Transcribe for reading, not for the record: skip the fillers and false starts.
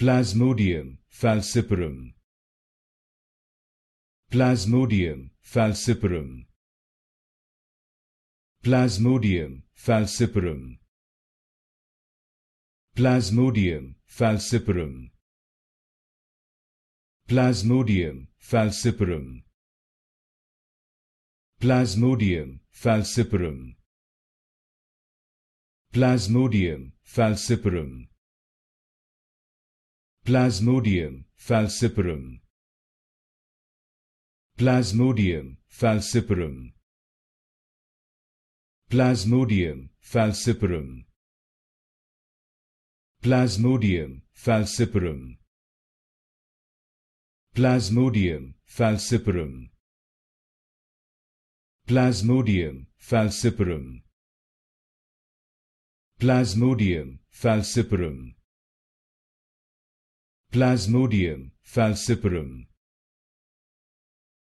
Plasmodium Falciparum. Plasmodium Falciparum. Plasmodium Falciparum. Plasmodium Falciparum. Plasmodium Falciparum. Plasmodium Falciparum. Plasmodium Falciparum. Plasmodium Falciparum. Plasmodium Falciparum. Plasmodium Falciparum. Plasmodium Falciparum. Plasmodium Falciparum. Plasmodium Falciparum. Plasmodium Falciparum. Plasmodium Falciparum.